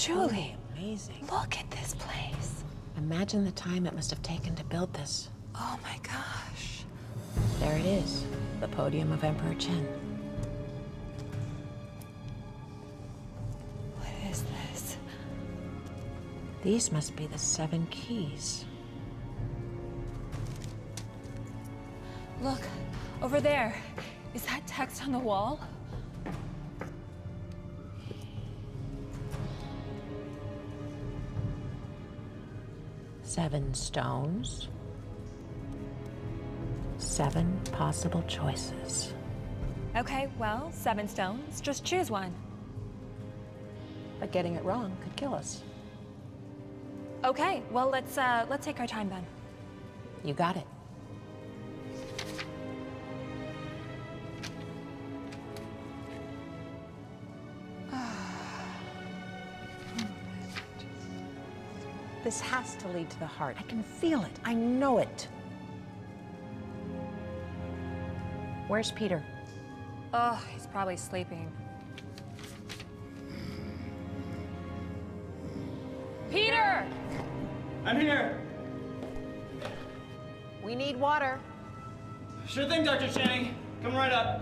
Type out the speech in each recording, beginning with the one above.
Julie, amazing. look at this place. Imagine the time it must have taken to build this. Oh my gosh. There it is, the podium of Emperor Chen. What is this? These must be the 7 keys. Look, over there. Is that text on the wall? Seven stones. 7 possible choices. Okay, well, 7 stones. Just choose one. But getting it wrong could kill us. Okay, well, let's take our time then. You got it. This has to lead to the heart. I can feel it. I know it. Where's Peter? Oh, he's probably sleeping. Peter! I'm here. We need water. Sure thing, Dr. Channing. Come right up.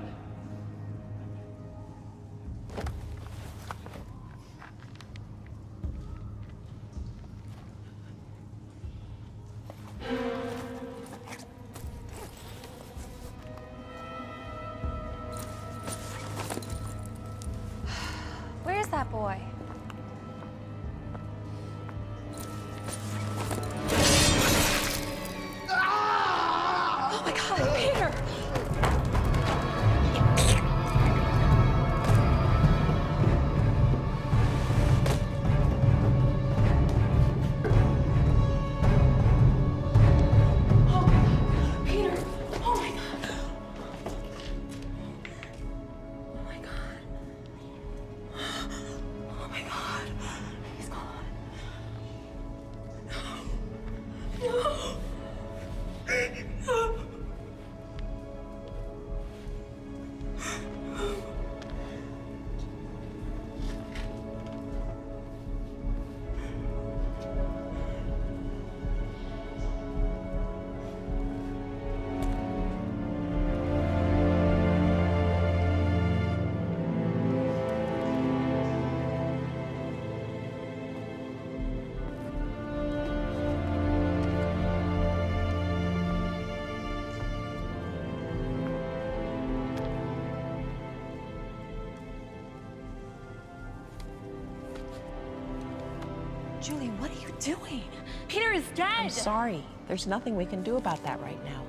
Where's that boy? Oh my God, Peter! Oh, Peter! Oh my God! Oh my God! Oh my God! He's gone. No! No! No! Julie, what are you doing? Peter is dead! I'm sorry. There's nothing we can do about that right now.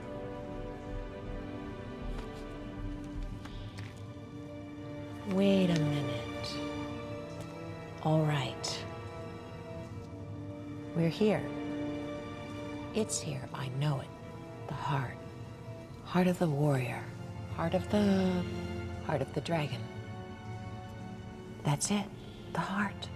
Wait a minute. All right. We're here. It's here. I know it. The heart. Heart of the warrior. Heart of the dragon. That's it. The heart.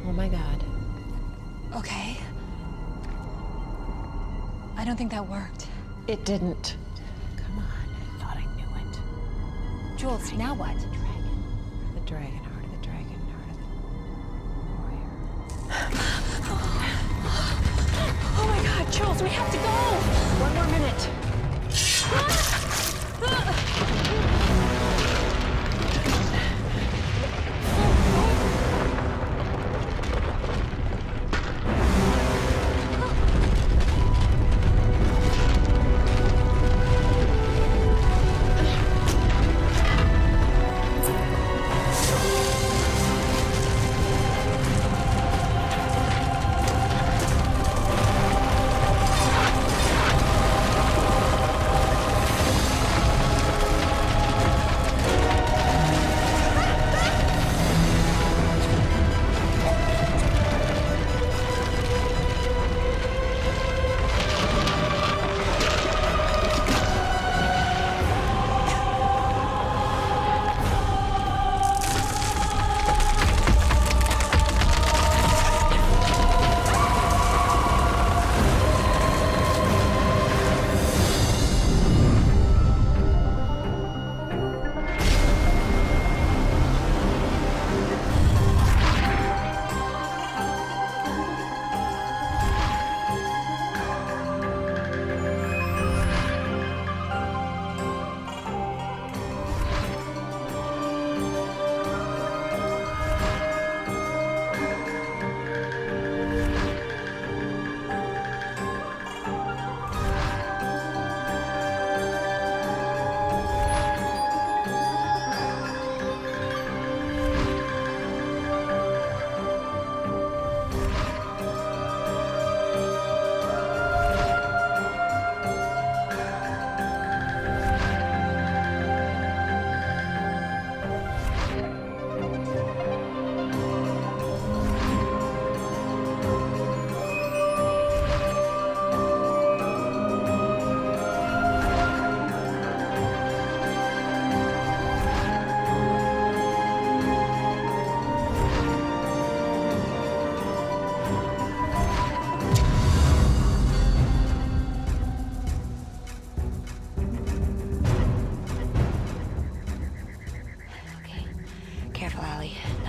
Oh my God. Okay. I don't think that worked. It didn't. Come on. I thought I knew it. Jules, now what? The dragon, heart of the dragon, heart of the warrior. Oh my God, Jules, we have to go! 1 more minute.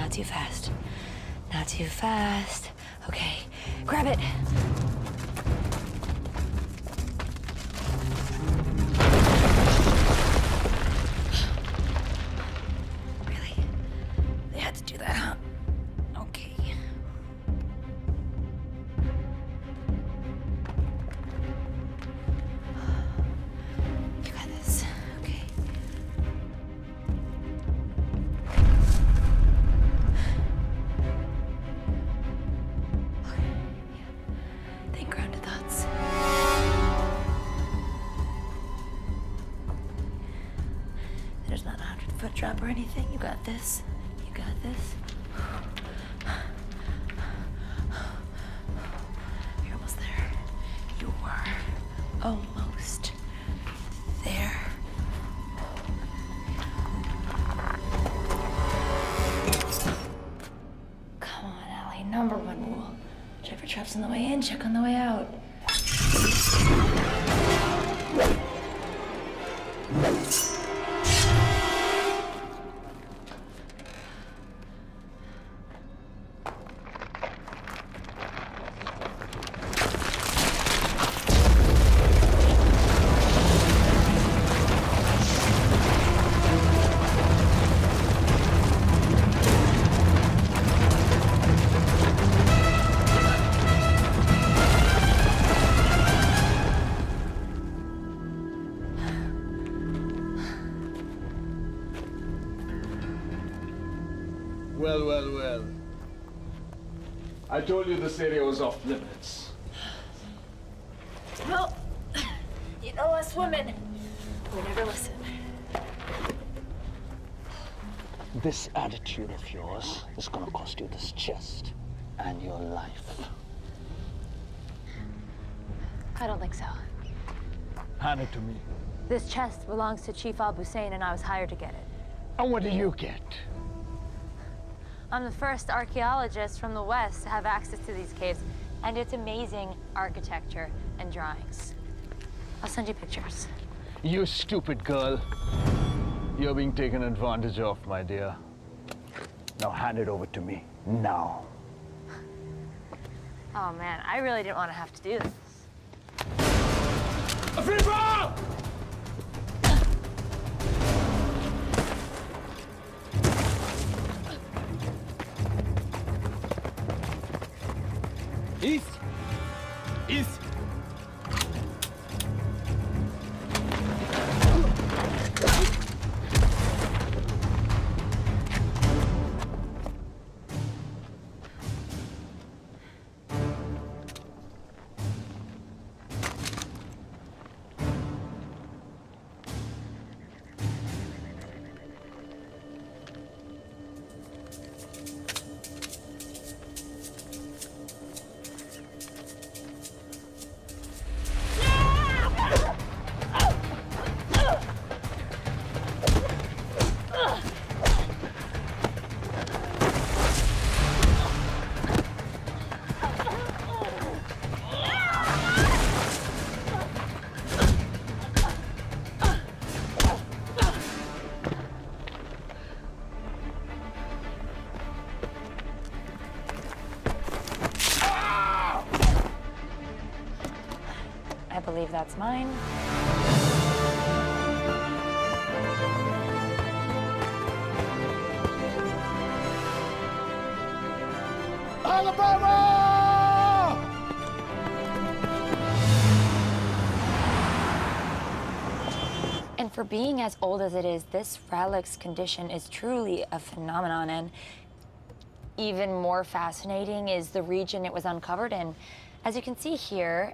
not too fast. Not too fast. Okay, grab it. Really? They had to do that, huh? Okay. You got this. Okay. Think grounded thoughts. There's not a 100-foot drop or anything. You got this. You got this. You're almost there. You are almost there. Come on, Allie. Number one rule. Check for traps on the way in, check on the way out. Well, well, well. I told you this area was off limits. Well, you know us women, we never listen. This attitude of yours is gonna cost you this chest and your life. I don't think so. Hand it to me. This chest belongs to Chief Al-Hussein, and I was hired to get it. And what do you get? I'm the first archaeologist from the West to have access to these caves, and it's amazing architecture and drawings. I'll send you pictures. You stupid girl. You're being taken advantage of, my dear. Now hand it over to me. Now. Oh man, I really didn't want to have to do this. Afifa! East! East! I believe that's mine. Alabama! And for being as old as it is, this relic's condition is truly a phenomenon, and even more fascinating is the region it was uncovered in. As you can see here,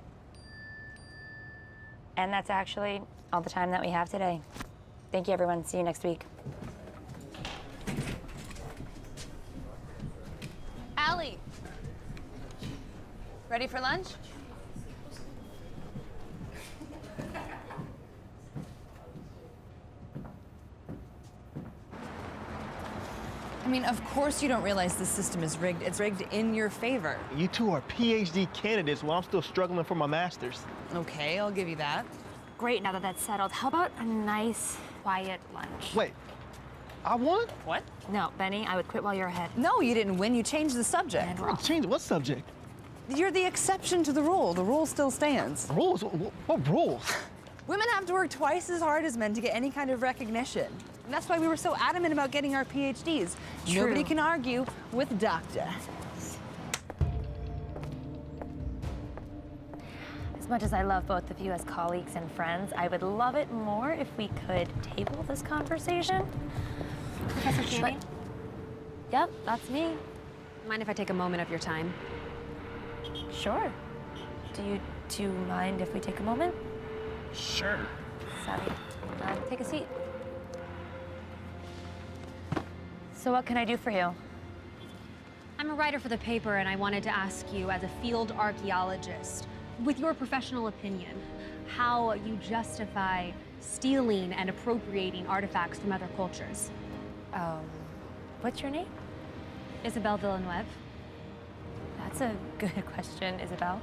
and that's actually all the time that we have today. Thank you, everyone. See you next week. Allie, ready for lunch? I mean, of course you don't realize the system is rigged. It's rigged in your favor. You two are PhD candidates while I'm still struggling for my master's. Okay, I'll give you that. Great, now that that's settled, how about a nice, quiet lunch? Wait, I won? What? No, Benny, I would quit while you're ahead. No, you didn't win. You changed the subject. And we're off. Change what subject? You're the exception to the rule. The rule still stands. Rules? What rules? Women have to work twice as hard as men to get any kind of recognition. And that's why we were so adamant about getting our PhDs. True. Nobody can argue with doctor. As much as I love both of you as colleagues and friends, I would love it more if we could table this conversation. Professor Channing, Yep, that's me. mind if I take a moment of your time? Sure. Do you mind if we take a moment? Sure. Savvy. Take a seat. So what can I do for you? I'm a writer for the paper, and I wanted to ask you, as a field archaeologist, with your professional opinion, how you justify stealing and appropriating artifacts from other cultures. What's your name? Isabel Villeneuve. That's a good question, Isabel.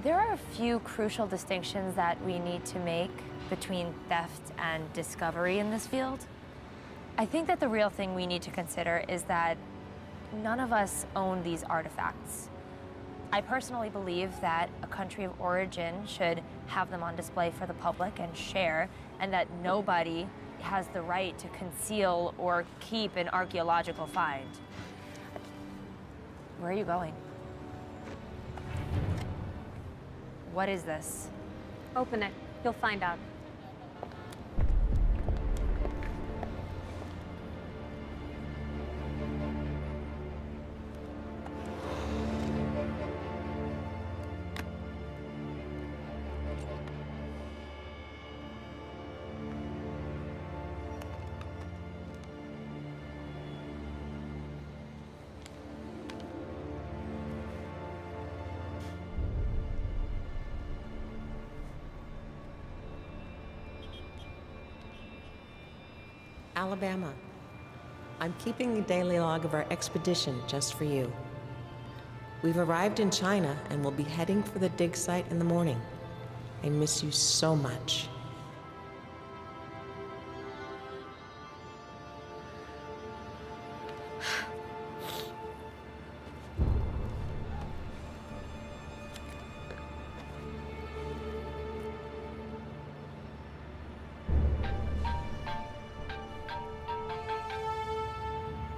There are a few crucial distinctions that we need to make between theft and discovery in this field. I think that the real thing we need to consider is that none of us own these artifacts. I personally believe that a country of origin should have them on display for the public and share, and that nobody has the right to conceal or keep an archaeological find. Where are you going? What is this? Open it. You'll find out. Alabama. I'm keeping a daily log of our expedition just for you. We've arrived in China and will be heading for the dig site in the morning. I miss you so much.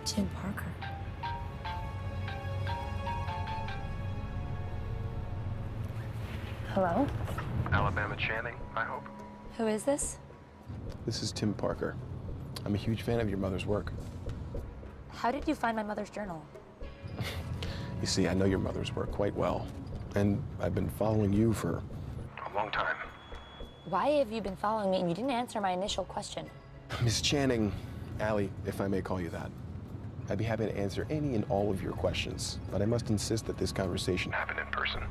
Tim Parker. Hello? Alabama Channing, I hope. Who is this? This is Tim Parker. I'm a huge fan of your mother's work. How did you find my mother's journal? You see, I know your mother's work quite well, and I've been following you for a long time. Why have you been following me and you didn't answer my initial question? Miss Channing, Allie, if I may call you that, I'd be happy to answer any and all of your questions, but I must insist that this conversation happen in person.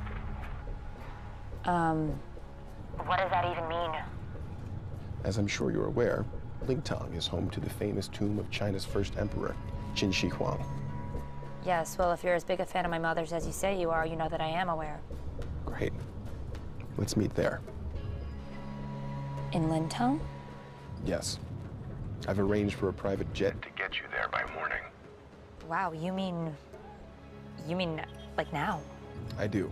What does that even mean? As I'm sure you're aware, Lingtang is home to the famous tomb of China's first emperor, Qin Shi Huang. Yes, well, if you're as big a fan of my mother's as you say you are, you know that I am aware. Great. Let's meet there. In Lintong? Yes. I've arranged for a private jet to get you there by morning. Wow, you mean like now? I do.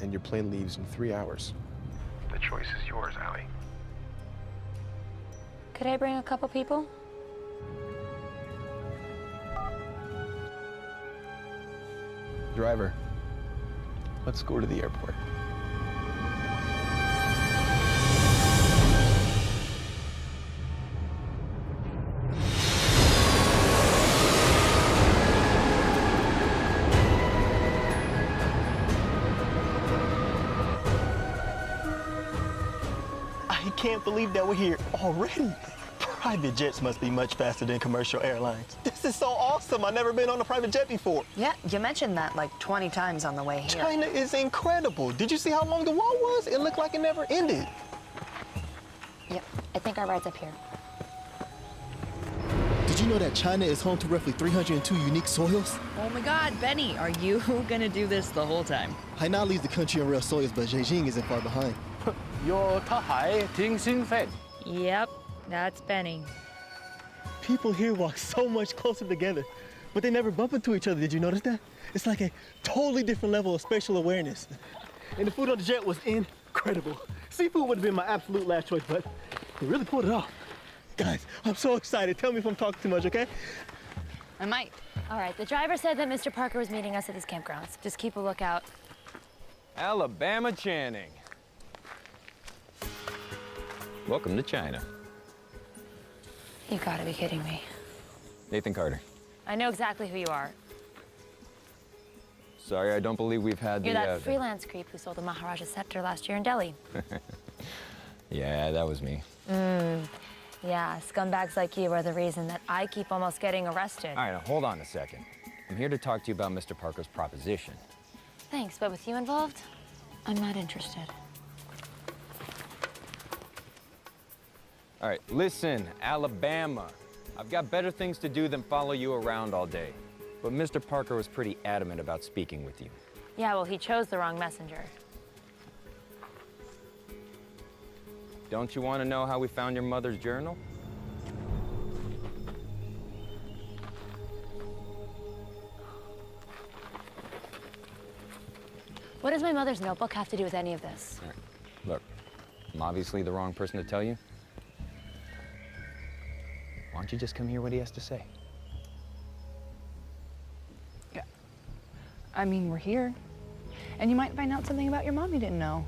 And your plane leaves in 3 hours. The choice is yours, Allie. Could I bring a couple people? Driver, let's go to the airport. I can't believe that we're here already. Private jets must be much faster than commercial airlines. This is so awesome. I've never been on a private jet before. Yeah, you mentioned that like 20 times on the way here. China is incredible. Did you see how long the wall was? It looked like it never ended. Yep, I think our ride's up here. Did you know that China is home to roughly 302 unique soils? Oh my God, Benny, are you gonna do this the whole time? Hainan leads the country in rare soils, but Beijing isn't far behind. Yep, that's Benny. People here walk so much closer together, but they never bump into each other. Did you notice that? It's like a totally different level of spatial awareness. And the food on the jet was incredible. Seafood would have been my absolute last choice, but they really pulled it off. Guys, I'm so excited. Tell me if I'm talking too much, okay? I might. All right, the driver said that Mr. Parker was meeting us at his campgrounds. Just keep a lookout. Alabama Channing. Welcome to China. You gotta be kidding me. Nathan Carter. I know exactly who you are. Sorry, I don't believe we've had You're the... that freelance creep who sold the Maharaja's scepter last year in Delhi. Yeah, that was me. Yeah, scumbags like you are the reason that I keep almost getting arrested. All right, now hold on a second. I'm here to talk to you about Mr. Parker's proposition. Thanks, but with you involved, I'm not interested. All right, listen, Alabama. I've got better things to do than follow you around all day. But Mr. Parker was pretty adamant about speaking with you. Yeah, well, he chose the wrong messenger. Don't you want to know how we found your mother's journal? What does my mother's notebook have to do with any of this? All right. Look, I'm obviously the wrong person to tell you. Why don't you just come hear what he has to say? Yeah. I mean, we're here. And you might find out something about your mom you didn't know.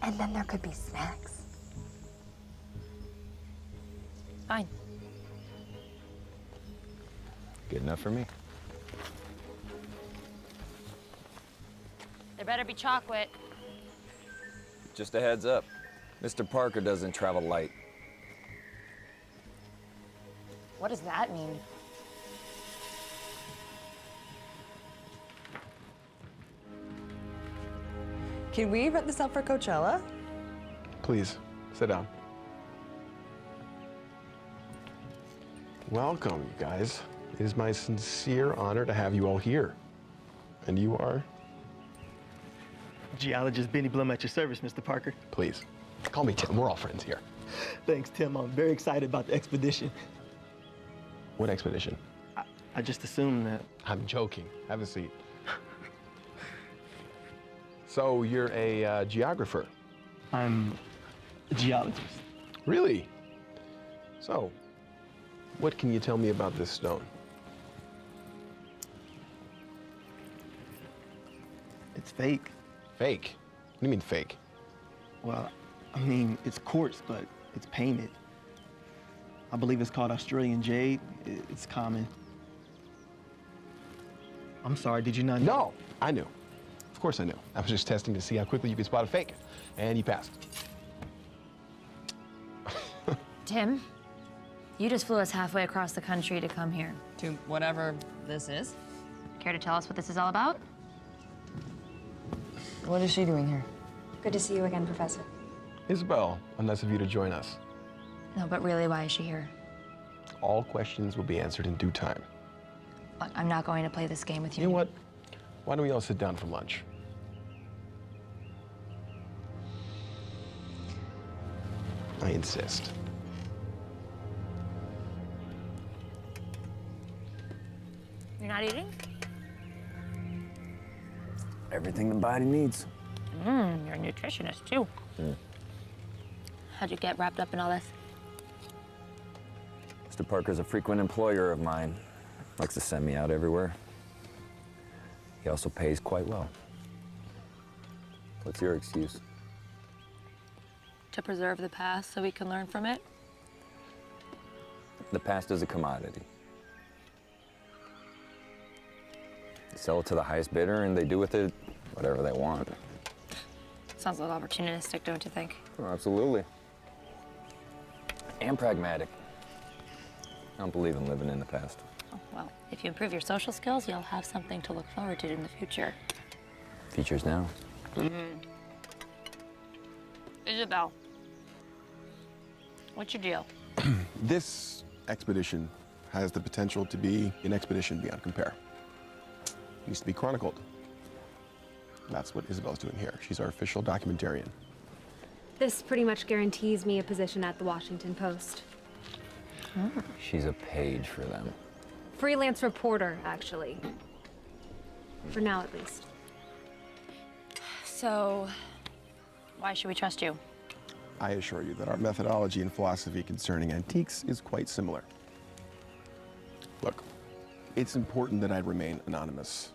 And then there could be snacks. Fine. Good enough for me. There better be chocolate. Just a heads up. Mr. Parker doesn't travel light. What does that mean? Can we rent this out for Coachella? Please, sit down. Welcome, you guys. It is my sincere honor to have you all here. And you are? Geologist Benny Blum at your service, Mr. Parker. Please, call me Tim. We're all friends here. Thanks, Tim. I'm very excited about the expedition. What expedition? I just assumed that. I'm joking. Have a seat. So you're a geographer? I'm a geologist. Really? So, what can you tell me about this stone? It's fake. Fake? What do you mean fake? Well, I mean, it's quartz, but it's painted. I believe it's called Australian jade. It's common. I'm sorry, did you not know? No, I knew. Of course I knew. I was just testing to see how quickly you could spot a fake. And you passed. Tim, you just flew us halfway across the country to come here. To whatever this is. Care to tell us what this is all about? What is she doing here? Good to see you again, Professor. Isabel, nice of you to join us. No, but really, why is she here? All questions will be answered in due time. Look, I'm not going to play this game with you. You know what? Why don't we all sit down for lunch? I insist. You're not eating? Everything the body needs. You're a nutritionist, too. How'd you get wrapped up in all this? Mr. Parker's a frequent employer of mine. Likes to send me out everywhere. He also pays quite well. What's your excuse? To preserve the past so we can learn from it? The past is a commodity. They sell it to the highest bidder and they do with it whatever they want. Sounds a little opportunistic, don't you think? Oh, absolutely. And pragmatic. I don't believe in living in the past. Oh, well, if you improve your social skills, you'll have something to look forward to in the future. Features now. Isabel, what's your deal? This expedition has the potential to be an expedition beyond compare. It needs to be chronicled. That's what Isabel's doing here. She's our official documentarian. This pretty much guarantees me a position at the Washington Post. She's a page for them. Freelance reporter, actually. For now, at least. So, why should we trust you? I assure you that our methodology and philosophy concerning antiques is quite similar. Look, it's important that I remain anonymous.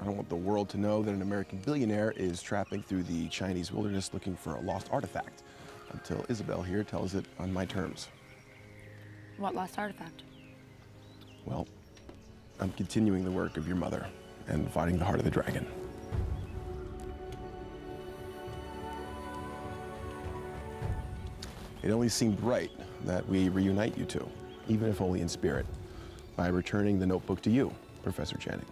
I don't want the world to know that an American billionaire is trapping through the Chinese wilderness looking for a lost artifact until Isabel here tells it on my terms. What lost artifact? Well, I'm continuing the work of your mother and finding the heart of the dragon. It only seemed right that we reunite you two, even if only in spirit, by returning the notebook to you, Professor Channing.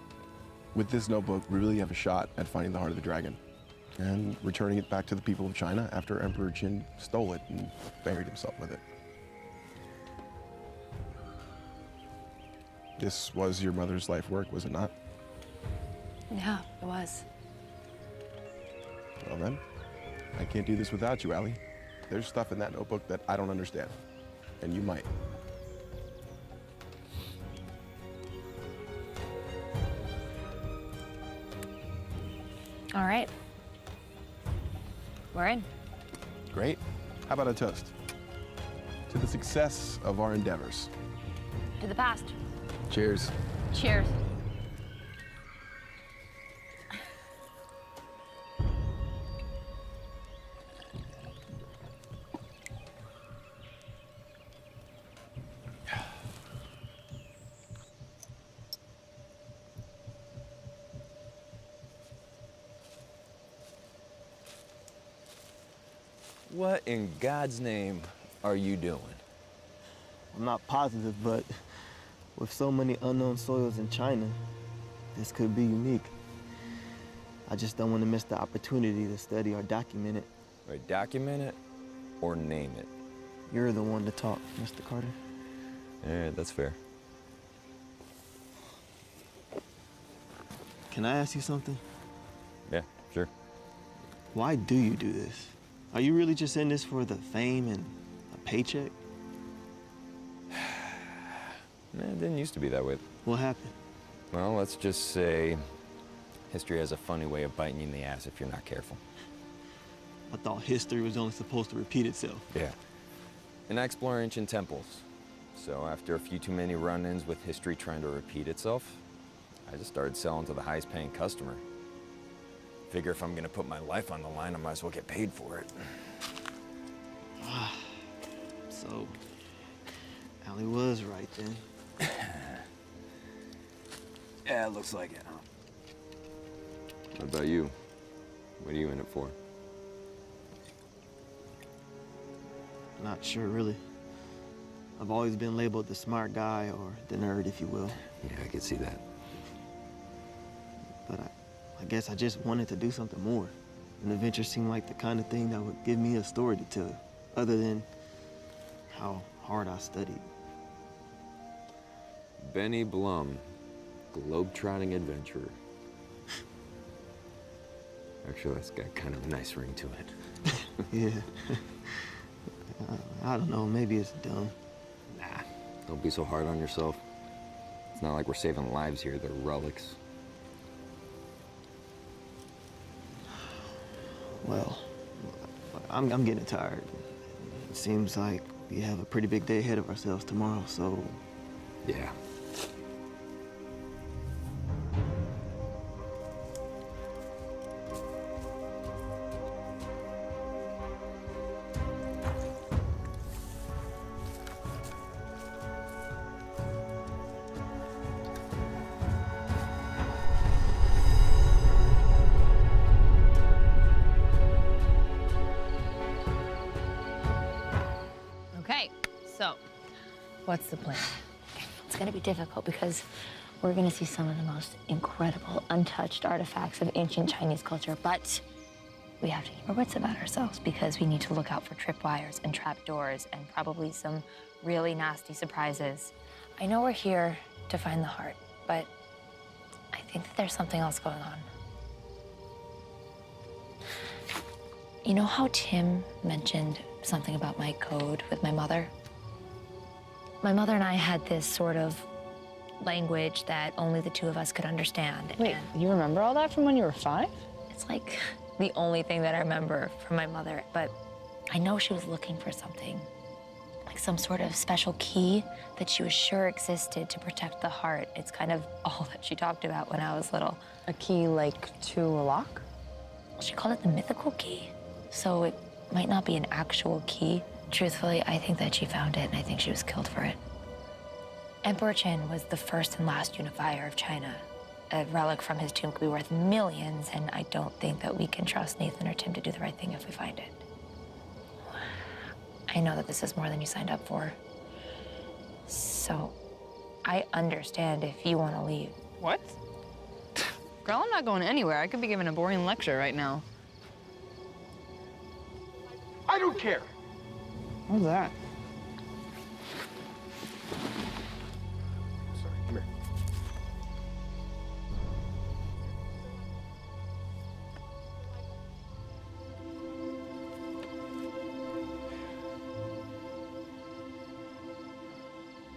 With this notebook, we really have a shot at finding the heart of the dragon and returning it back to the people of China after Emperor Qin stole it and buried himself with it. This was your mother's life work, was it not? Yeah, it was. Well then, I can't do this without you, Allie. There's stuff in that notebook that I don't understand, and you might. All right. We're in. Great. How about a toast? To the success of our endeavors. To the past. Cheers. Cheers. What in God's name are you doing? I'm not positive, but with so many unknown soils in China, this could be unique. I just don't want to miss the opportunity to study or document it. Right, document it or name it. You're the one to talk, Mr. Carter. Yeah, that's fair. Can I ask you something? Yeah, sure. Why do you do this? Are you really just in this for the fame and a paycheck? Man, it didn't used to be that way. What happened? Well, let's just say history has a funny way of biting you in the ass if you're not careful. I thought history was only supposed to repeat itself. Yeah. And I explore ancient temples. So after a few too many run-ins with history trying to repeat itself, I just started selling to the highest paying customer. Figure if I'm gonna put my life on the line, I might as well get paid for it. So, Allie was right then. Yeah, it looks like it, huh? What about you? What are you in it for? Not sure, really. I've always been labeled the smart guy or the nerd, if you will. Yeah, I could see that. But I guess I just wanted to do something more. An adventure seemed like the kind of thing that would give me a story to tell, other than how hard I studied. Benny Blum, globe-trotting adventurer. Actually, that's got kind of a nice ring to it. Yeah. I don't know, maybe it's dumb. Nah, don't be so hard on yourself. It's not like we're saving lives here, they're relics. Well, I'm getting tired. It seems like we have a pretty big day ahead of ourselves tomorrow, so... Yeah. Okay, so what's the plan? It's gonna be difficult because we're gonna see some of the most incredible, untouched artifacts of ancient Chinese culture, but we have to keep our wits about ourselves because we need to look out for tripwires and trapdoors and probably some really nasty surprises. I know we're here to find the heart, but I think that there's something else going on. You know how Tim mentioned something about my code with my mother? My mother and I had this sort of language that only the two of us could understand. Wait, you remember all that from when you were 5? It's like the only thing that I remember from my mother, but I know she was looking for something, like some sort of special key that she was sure existed to protect the heart. It's kind of all that she talked about when I was little. A key, like, to a lock? She called it the mythical key, so it might not be an actual key. Truthfully, I think that she found it, and I think she was killed for it. Emperor Qin was the first and last unifier of China. A relic from his tomb could be worth millions, and I don't think that we can trust Nathan or Tim to do the right thing if we find it. I know that this is more than you signed up for. So, I understand if you want to leave. What? Girl, I'm not going anywhere. I could be giving a boring lecture right now. I don't care. What's that? Sorry, come here.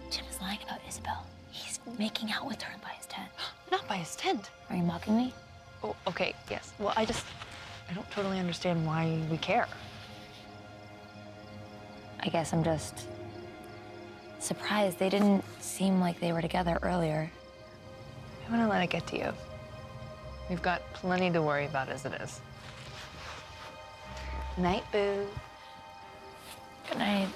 Tim is lying about Isabel. He's making out with her by his tent. Not by his tent. Are you mocking me? Oh, okay, yes. Well, I don't totally understand why we care. I guess I'm just surprised. They didn't seem like they were together earlier. I'm gonna let it get to you. We've got plenty to worry about as it is. Night, boo. Good night.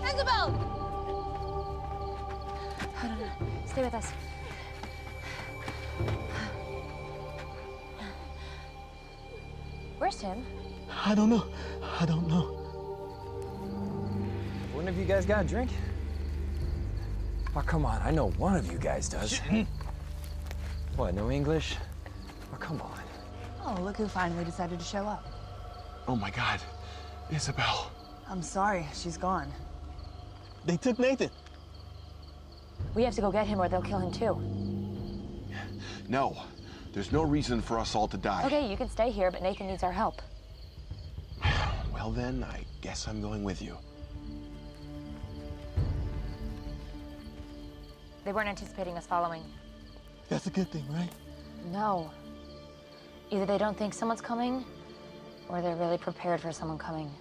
Isabel! No, no, no. Stay with us. Where's Tim? I don't know. I don't know. One of you guys got a drink? Oh, come on. I know one of you guys does. What, no English? Oh, come on. Oh, look who finally decided to show up. Oh my God, Isabel. I'm sorry, she's gone. They took Nathan. We have to go get him or they'll kill him too. No, there's no reason for us all to die. Okay, you can stay here, but Nathan needs our help. Well then, I guess I'm going with you. They weren't anticipating us following. That's a good thing, right? No. Either they don't think someone's coming, or they're really prepared for someone coming.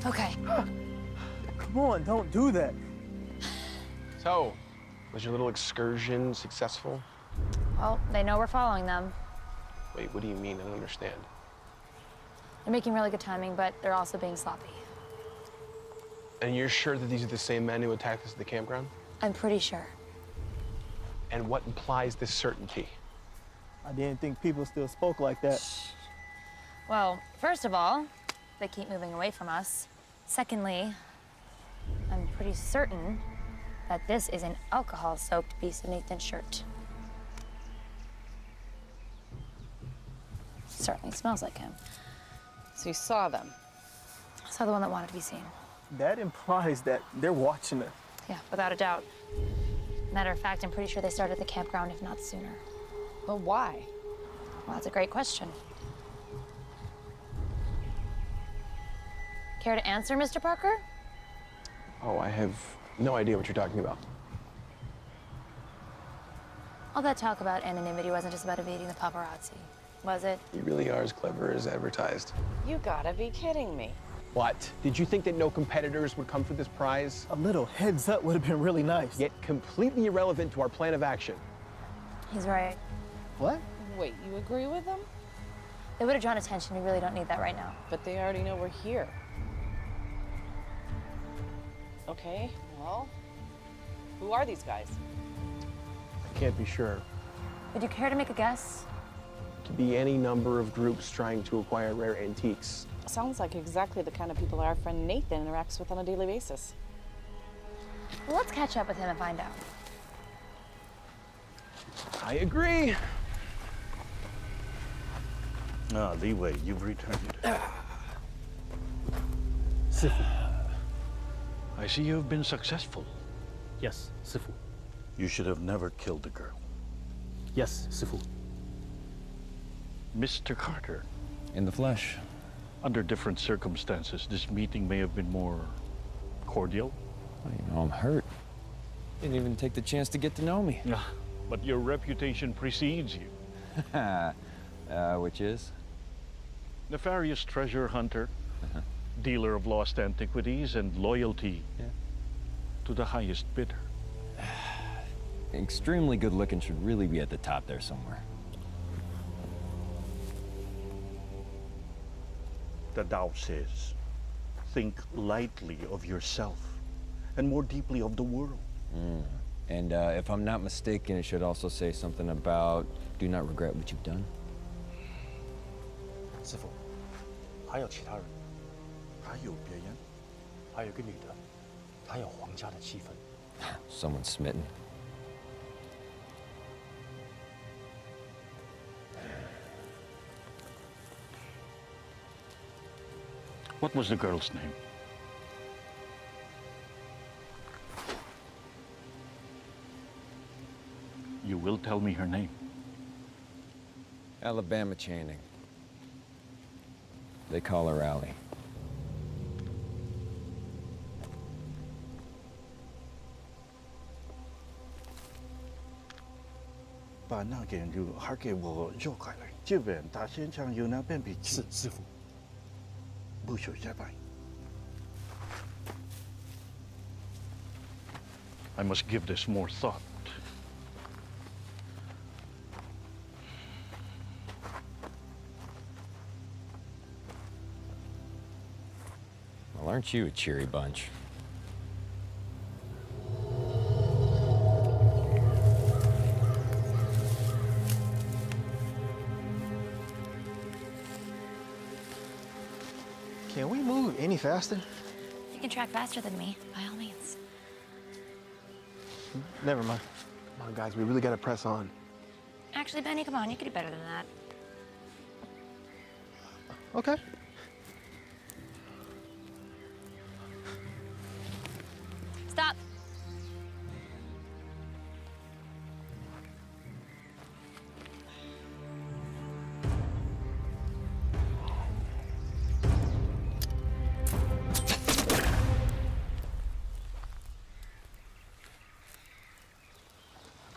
Okay. Come on, don't do that. So, was your little excursion successful? Well, they know we're following them. Wait, what do you mean? I don't understand. They're making really good timing, but they're also being sloppy. And you're sure that these are the same men who attacked us at the campground? I'm pretty sure. And what implies this certainty? I didn't think people still spoke like that. Well, first of all, they keep moving away from us. Secondly, I'm pretty certain that this is an alcohol-soaked piece of Nathan's shirt. Certainly smells like him. So you saw them? I saw the one that wanted to be seen. That implies that they're watching us. Yeah, without a doubt. Matter of fact, I'm pretty sure they started at the campground, if not sooner. But why? Well, that's a great question. Care to answer, Mr. Parker? Oh, I have no idea what you're talking about. All that talk about anonymity wasn't just about evading the paparazzi, was it? You really are as clever as advertised. You gotta be kidding me. What? Did you think that no competitors would come for this prize? A little heads up would have been really nice. Yet completely irrelevant to our plan of action. He's right. What? Wait, you agree with them? They would have drawn attention. We really don't need that right now. But they already know we're here. Okay, well, who are these guys? I can't be sure. Would you care to make a guess? It could be any number of groups trying to acquire rare antiques. Sounds like exactly the kind of people our friend Nathan interacts with on a daily basis. Well, let's catch up with him and find out. I agree. Ah, Leeway, you've returned. Sifu. I see you've been successful. Yes, Sifu. You should have never killed the girl. Yes, Sifu. Mr. Carter, In the flesh. under different circumstances, this meeting may have been more cordial. Well, you know, I'm hurt. Didn't even take the chance to get to know me. But your reputation precedes you. Which is? Nefarious treasure hunter, dealer of lost antiquities, and loyalty to the highest bidder. Extremely good looking should really be at the top there somewhere. The Tao says, think lightly of yourself and more deeply of the world. And if I'm not mistaken, it should also say something about do not regret what you've done. 师傅，还有其他人？还有别人？还有个女的，她有皇家的气氛。 Someone smitten. What was the girl's name? You will tell me her name. Alabama Channing. They call her Allie. I must give this more thought. Well, aren't you a cheery bunch? Can we move any faster? You can track faster than me, by all means. Never mind. Come on, guys, we really gotta press on. Actually, Benny, come on, you can do better than that. Okay. Stop.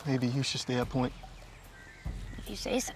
Maybe you should stay at point. If you say so.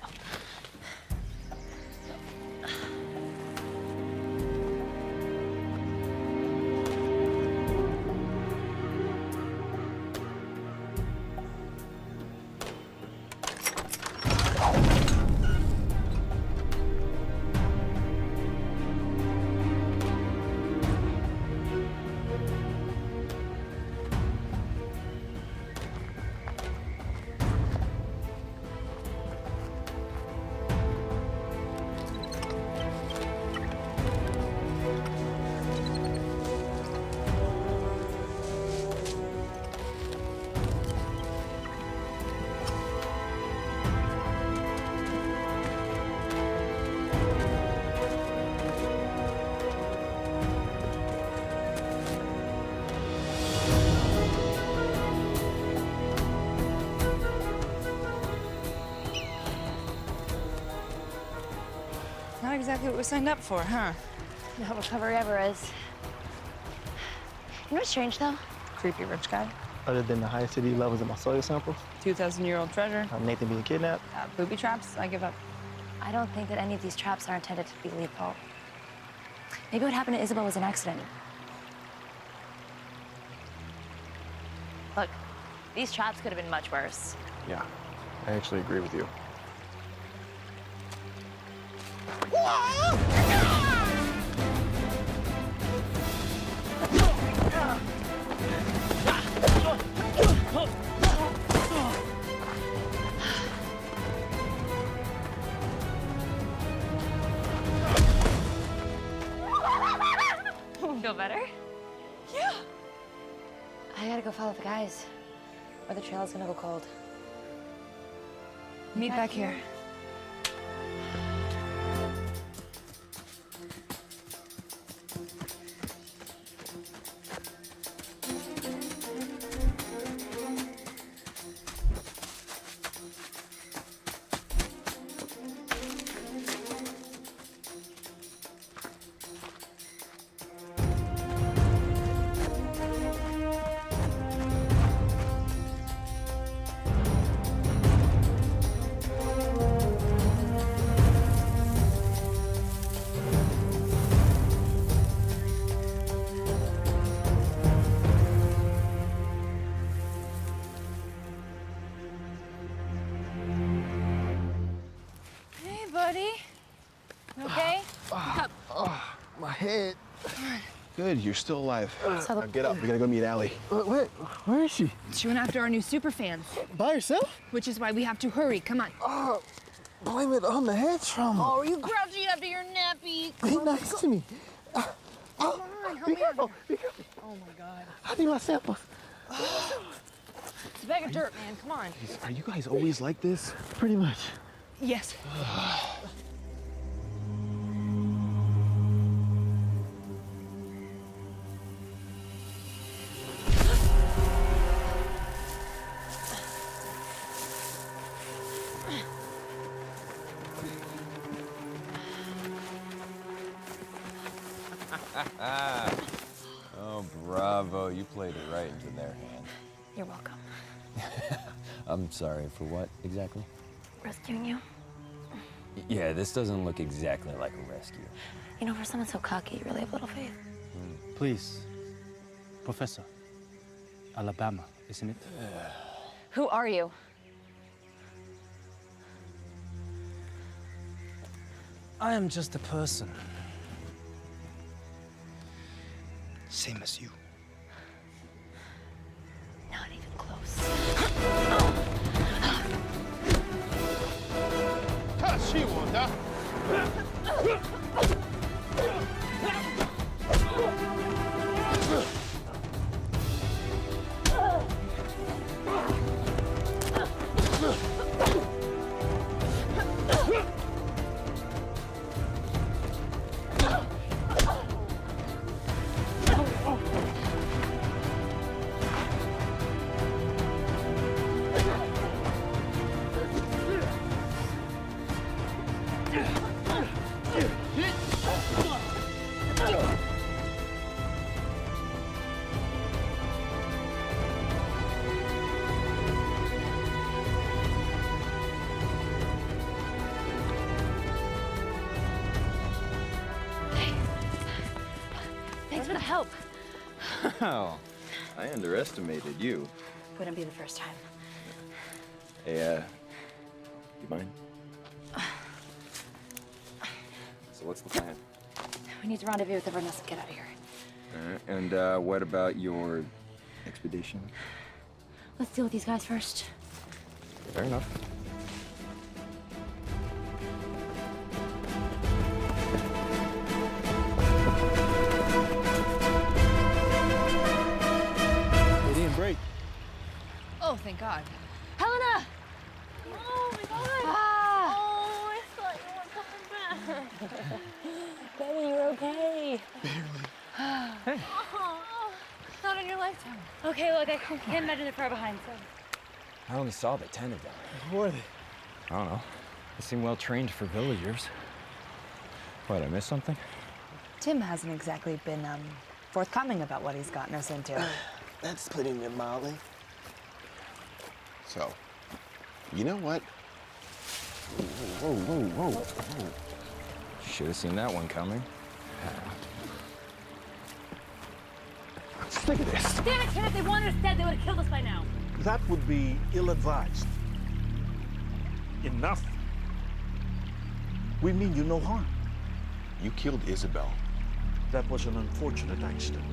Not exactly what we signed up for, huh? No recovery ever is. You know what's strange, though? Creepy rich guy. Other than the high acidity levels in my soil samples, 2,000-year-old treasure. Nathan being kidnapped. Booby traps, I give up. I don't think that any of these traps are intended to be lethal. Maybe what happened to Isabel was an accident. Look, these traps could have been much worse. Yeah, I actually agree with you. Feel better? Yeah. I gotta go follow the guys, or the trail's gonna go cold. Meet back here. Buddy, you okay? My head. Good, you're still alive. So Now get up, we gotta go meet Allie. Wait, where is she? She went after our new super fans. By herself? Which is why we have to hurry. Come on. Oh, blame it on the head trauma. Oh, are you grouchy after your nappy? Be nice to me. Come on, help me out. Be careful. Oh my God. I need my samples. It's a bag of dirt, man. Come on. Are you guys always like this? Pretty much. Yes. Oh, bravo. You played it right into their hand. You're welcome. I'm sorry, for what exactly? Rescuing you. Yeah, this doesn't look exactly like a rescue. You know, for someone so cocky, you really have little faith. Please, Professor. Alabama, isn't it? Who are you? I am just a person. Same as you. Not even close. Thanks for the help. Wow, I underestimated you. Wouldn't be the first time. Hey, you mind? So what's the plan? We need to rendezvous with everyone else and get out of here. And what about your expedition? Let's deal with these guys first. Fair enough. They didn't break. Oh, thank God. Helena! Oh my God! Ah! Oh, I thought you weren't coming back. Betty, you're okay. Hey. Oh, not in your lifetime. Okay, look, I can't imagine they're far behind, so. I only saw the 10 of them. Who are they? I don't know. They seem well trained for villagers. What, I missed something? Tim hasn't exactly been forthcoming about what he's gotten us into. That's putting it mildly. So, you know what? Whoa. Should have seen that one coming. Stick of this. Damn it, Tim, if they wanted us dead, they would have killed us by now. That would be ill-advised. Enough. We mean you no harm. You killed Isabel. That was an unfortunate accident.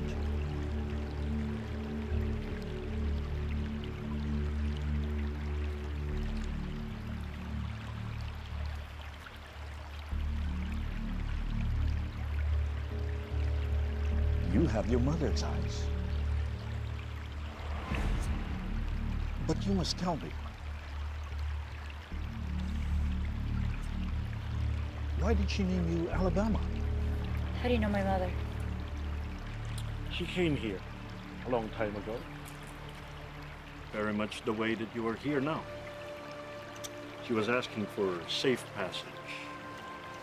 You have your mother's eyes. But you must tell me, why did she name you Alabama? How do you know my mother? She came here a long time ago. Very much the way that you are here now. She was asking for safe passage.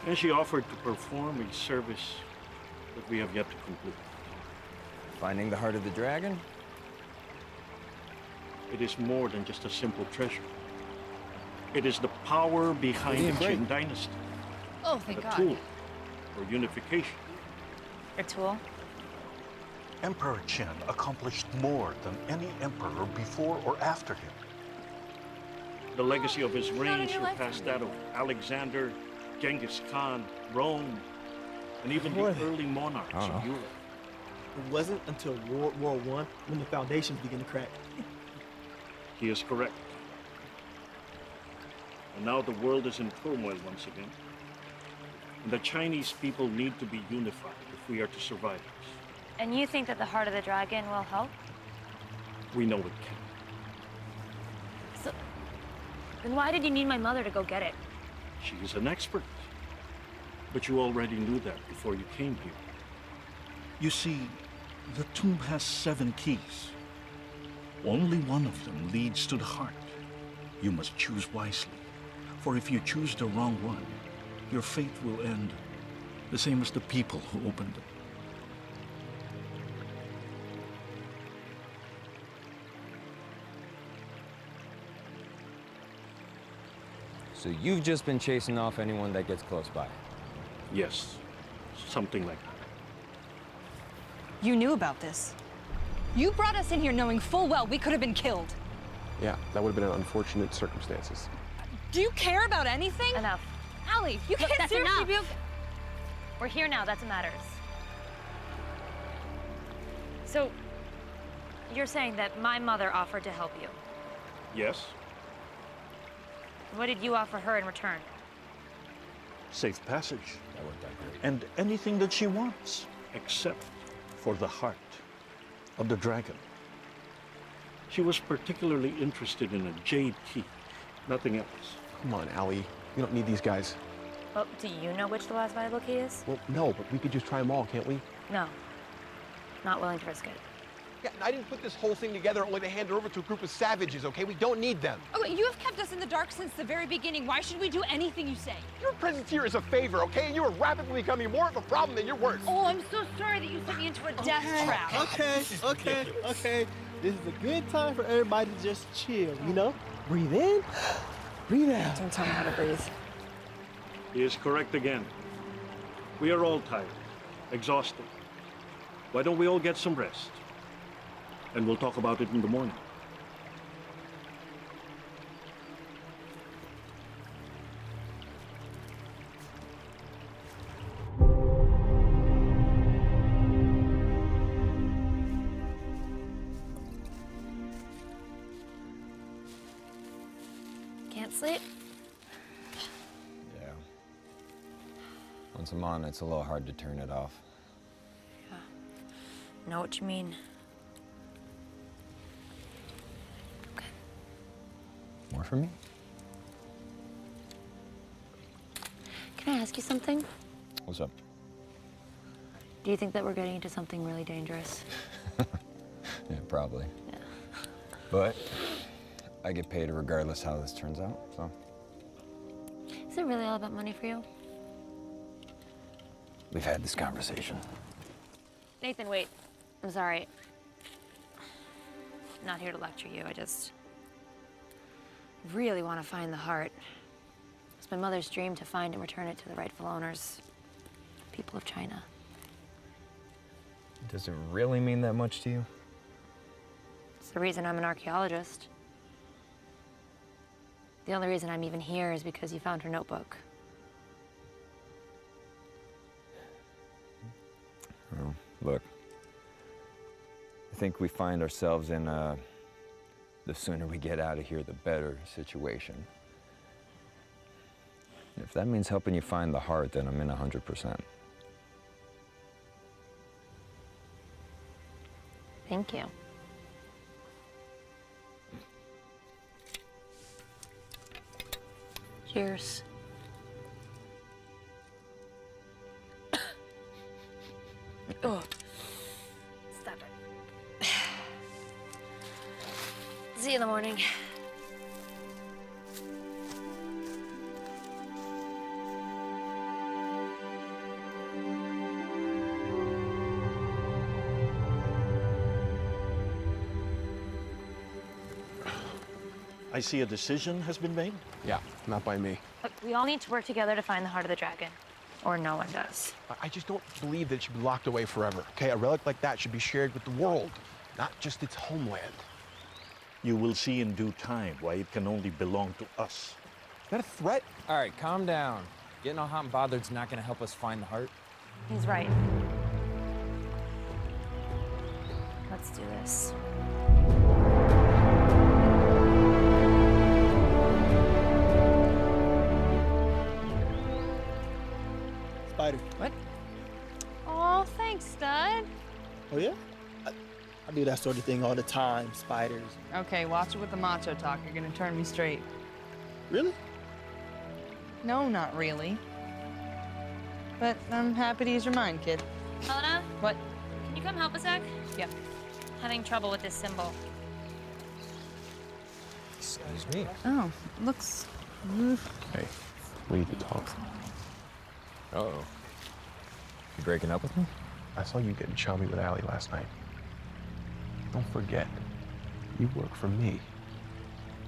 And she offered to perform a service that we have yet to complete. Finding the heart of the dragon? It is more than just a simple treasure. It is the power behind the Qin dynasty. Oh, thank A God. tool for unification. A tool? Emperor Qin accomplished more than any emperor before or after him. The legacy of his reign surpassed that of Alexander, Genghis Khan, Rome, and even the early monarchs of Europe. It wasn't until World War I when the foundations began to crack. He is correct. And now the world is in turmoil once again. And the Chinese people need to be unified if we are to survive this. And you think that the heart of the dragon will help? We know it can. So, then why did you need my mother to go get it? She is an expert. But you already knew that before you came here. You see, the tomb has 7 keys. Only one of them leads to the heart. You must choose wisely. For if you choose the wrong one, your fate will end the same as the people who opened it. So you've just been chasing off anyone that gets close by? Yes, something like that. You knew about this. You brought us in here knowing full well we could have been killed. Yeah, that would have been unfortunate circumstances. Do you care about anything? Enough. Allie, you Look, can't that's seriously enough. be okay. We're here now, that's what matters. So, you're saying that my mother offered to help you. Yes, What did you offer her in return? safe passage. That worked out great. And anything that she wants, except for the heart of the dragon. She was particularly interested in a jade key, nothing else. Come on, Allie. We don't need these guys. Well, do you know which the last valuable key is? Well, no, but we could just try them all, can't we? No. Not willing to risk it. Yeah, I didn't put this whole thing together only to hand it over to a group of savages, okay? We don't need them. Okay, you have kept us in the dark since the very beginning. Why should we do anything you say? Your presence here is a favor, okay? And you are rapidly becoming more of a problem than you're worth. Oh, I'm so sorry that you sent me into a death trap. Okay. This is a good time for everybody to just chill, you know? Breathe in, breathe out. Don't tell me how to breathe. He is correct again. We are all tired, exhausted. Why don't we all get some rest? And we'll talk about it in the morning. Can't sleep? Yeah. Once I'm on, it's a little hard to turn it off. Know what you mean. More for me? Can I ask you something? What's up? Do you think that we're getting into something really dangerous? Yeah, probably. Yeah. But I get paid regardless how this turns out, so. Is it really all about money for you? We've had this conversation. Nathan, wait. I'm sorry. I'm not here to lecture you. I just really want to find the heart. It's my mother's dream to find and return it to the rightful owners, people of China. Does it really mean that much to you? It's the reason I'm an archaeologist. The only reason I'm even here is because you found her notebook. Well, look. I think we find ourselves in a the sooner we get out of here, the better situation. If that means helping you find the heart, then I'm in 100%. Thank you. Cheers. Oh, stop it. See you in the morning. I see a decision has been made? Yeah, not by me. Look, we all need to work together to find the heart of the dragon. Or no one does. I just don't believe that it should be locked away forever, okay? A relic like that should be shared with the world, not just its homeland. You will see in due time why it can only belong to us. Is that a threat? All right, calm down. Getting all hot and bothered's not gonna help us find the heart. He's right. Let's do this. Spider. What? Oh, thanks, Stud. Oh, yeah? I do that sort of thing all the time, spiders. Okay, watch it with the macho talk. You're gonna turn me straight. Really? No, not really. But I'm happy to use your mind, kid. Helena? What? Can you come help a sec? Yeah. Having trouble with this symbol. Excuse me. Oh, looks... Hey, we need to talk. Uh-oh. You breaking up with me? I saw you getting chummy with Allie last night. Don't forget, you work for me.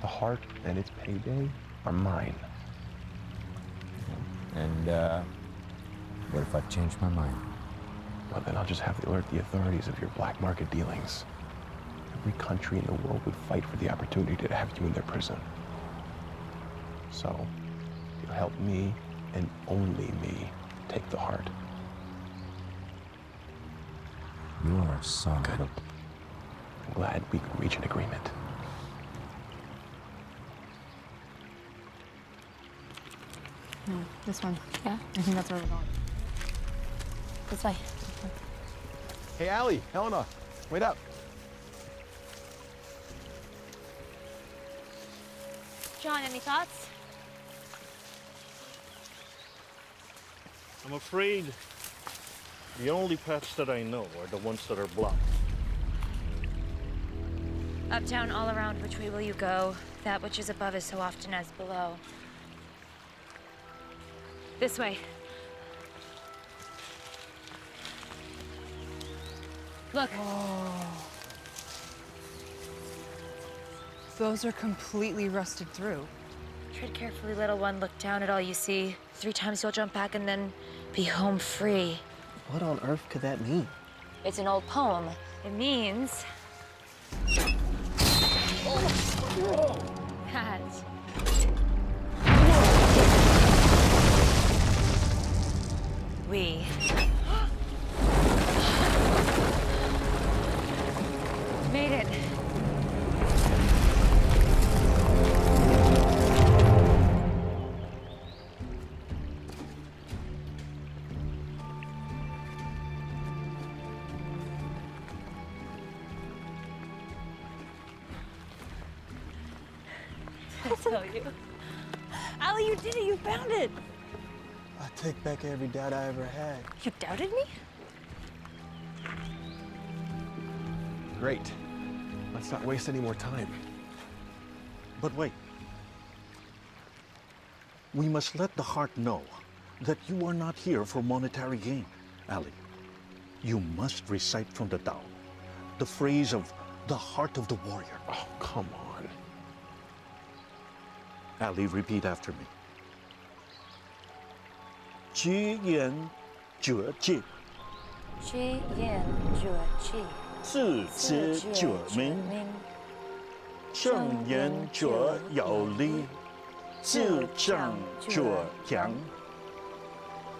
The heart and its payday are mine. And, what if I change my mind? Well, then I'll just have to alert the authorities of your black market dealings. Every country in the world would fight for the opportunity to have you in their prison. So, you'll help me, and only me, take the heart. You are a son of a... I'm glad we could reach an agreement. No, this one. Yeah? I think that's where we're going. This way. Hey, Allie, Helena, wait up. John, any thoughts? I'm afraid the only paths that I know are the ones that are blocked. Up, down, all around, which way will you go? That which is above is so often as below. This way. Look. Those are completely rusted through. Tread carefully, little one. Look down at all you see. 3 times you'll jump back and then be home free. What on earth could that mean? It's an old poem. It means... that we made it. I tell you. Allie, you did it! You found it! I take back every doubt I ever had. You doubted me? Great. Let's not waste any more time. But wait. We must let the heart know that you are not here for monetary gain. Ali, you must recite from the Tao the phrase of the heart of the warrior. Oh, come on. Ali, repeat after me. 居延绝技，居延绝技，自知觉明，正言觉有力，自正觉强，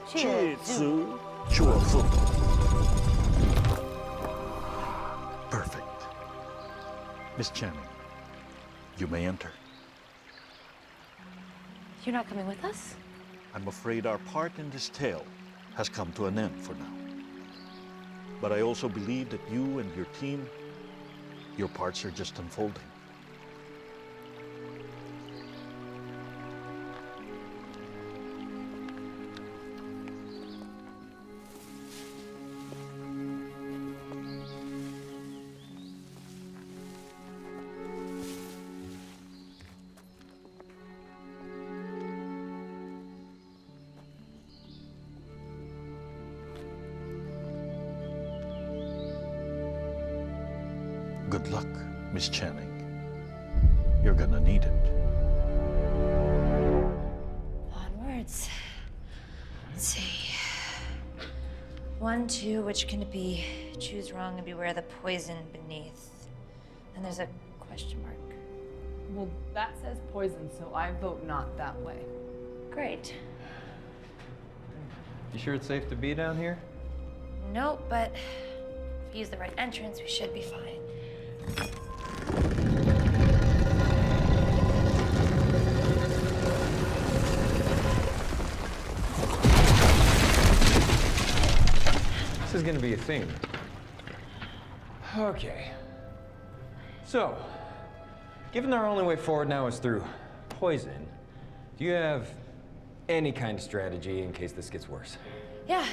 去足觉富。Perfect. Miss Channing, you may enter. You're not coming with us? I'm afraid our part in this tale has come to an end for now. But I also believe that you and your team, your parts are just unfolding. Good luck, Miss Channing. You're gonna need it. Onwards. Let's see. 1, 2, which can it be? Choose wrong and beware the poison beneath. And there's a question mark. Well, that says poison, so I vote not that way. Great. You sure it's safe to be down here? Nope, but if we use the right entrance, we should be fine. This is gonna be a thing. Okay. So, given our only way forward now is through poison, do you have any kind of strategy in case this gets worse? Yeah.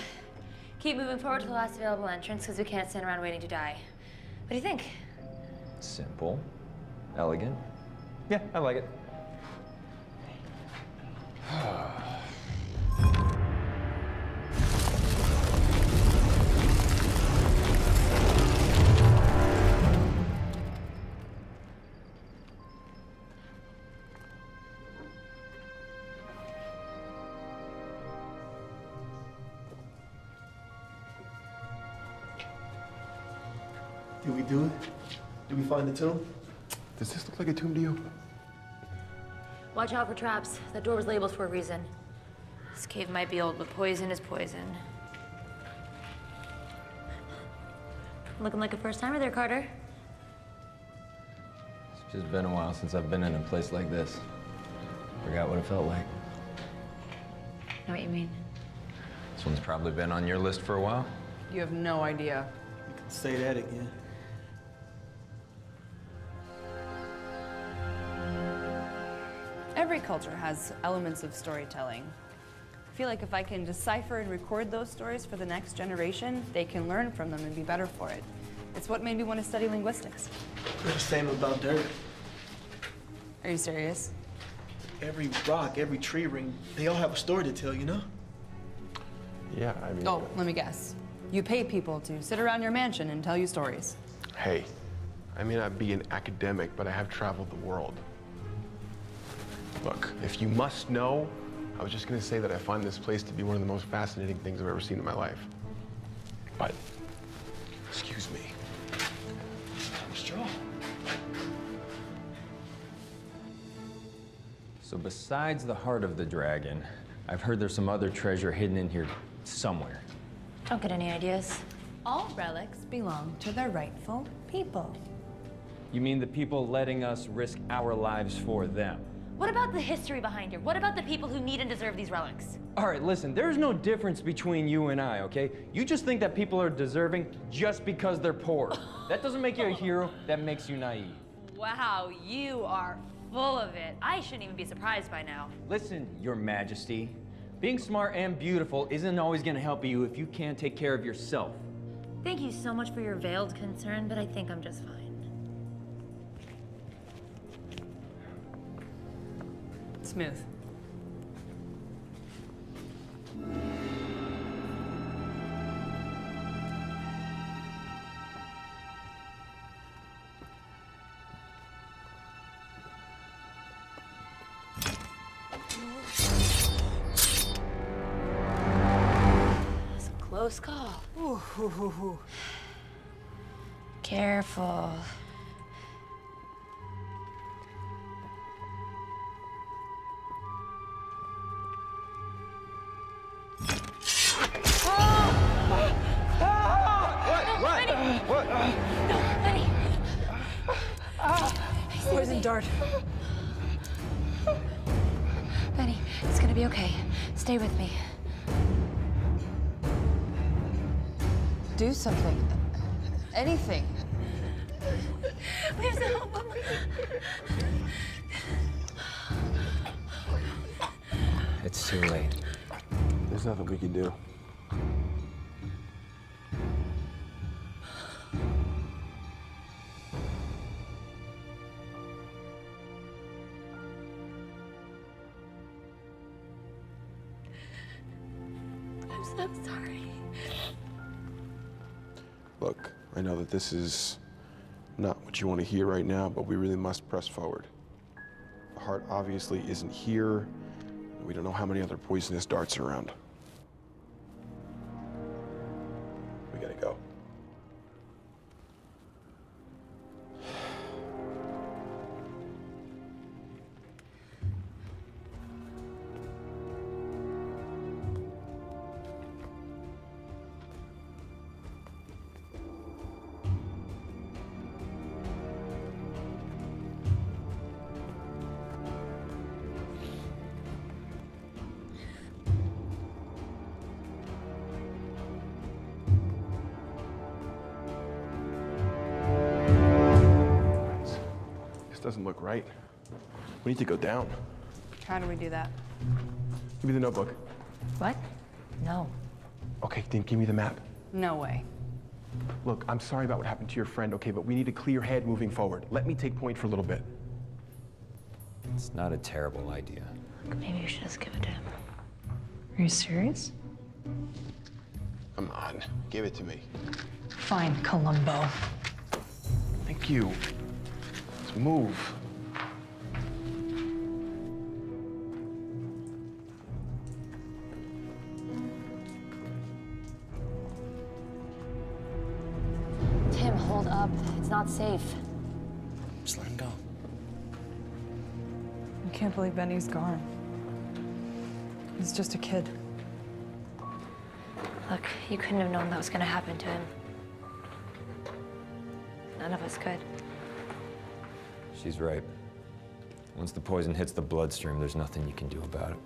Keep moving forward to the last available entrance because we can't stand around waiting to die. What do you think? Simple. Elegant. Yeah, I like it. Did we do it? Did we find the tomb? Does this look like a tomb to you? Watch out for traps. That door was labeled for a reason. This cave might be old, but poison is poison. Looking like a first-timer there, Carter. It's just been a while since I've been in a place like this. Forgot what it felt like. Know what you mean? This one's probably been on your list for a while. You have no idea. You can say that again. Every culture has elements of storytelling. I feel like if I can decipher and record those stories for the next generation, they can learn from them and be better for it. It's what made me want to study linguistics. They're the same about dirt. Are you serious? Every rock, every tree ring, they all have a story to tell, you know? Yeah, I mean... Oh, let me guess. You pay people to sit around your mansion and tell you stories. Hey, I may not be an academic, but I have traveled the world. Look, if you must know, I was just gonna say that I find this place to be one of the most fascinating things I've ever seen in my life. But, excuse me. Straw. So besides the heart of the dragon, I've heard there's some other treasure hidden in here somewhere. Don't get any ideas. All relics belong to their rightful people. You mean the people letting us risk our lives for them? What about the history behind here? What about the people who need and deserve these relics? All right, listen, there's no difference between you and I, okay? You just think that people are deserving just because they're poor. That doesn't make you a hero, that makes you naive. Wow, you are full of it. I shouldn't even be surprised by now. Listen, Your Majesty, being smart and beautiful isn't always gonna help you if you can't take care of yourself. Thank you so much for your veiled concern, but I think I'm just fine. Smooth. close call. Careful. What? No, Benny. Poison dart. Benny, it's gonna be okay. Stay with me. Do something. Anything. We have to help him. It's too late. There's nothing we can do. I'm so sorry. Look, I know that this is not what you want to hear right now, but we really must press forward. The heart obviously isn't here, and we don't know how many other poisonous darts are around. We gotta go. Doesn't look right. We need to go down. How do we do that? Give me the notebook. What? No. Okay, then give me the map. No way. Look, I'm sorry about what happened to your friend, okay, but we need a clear head moving forward. Let me take point for a little bit. It's not a terrible idea. Maybe you should just give it to him. Are you serious? Come on, give it to me. Fine, Columbo. Thank you. Let's move. Tim, hold up. It's not safe. Just let him go. I can't believe Benny's gone. He's just a kid. Look, you couldn't have known that was gonna happen to him. None of us could. She's right. Once the poison hits the bloodstream, there's nothing you can do about it.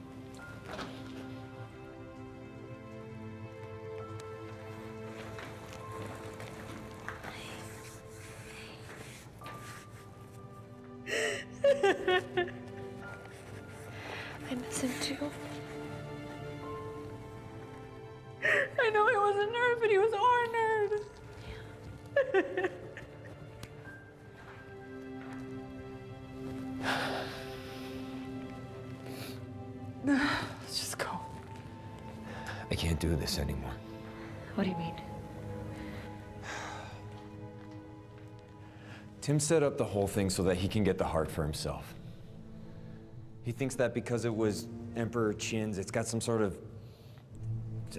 I miss him too. I know he was a nerd, but he was our nerd. Let's just go. I can't do this anymore. What do you mean? Tim set up the whole thing so that he can get the heart for himself. He thinks that because it was Emperor Qin's, it's got some sort of,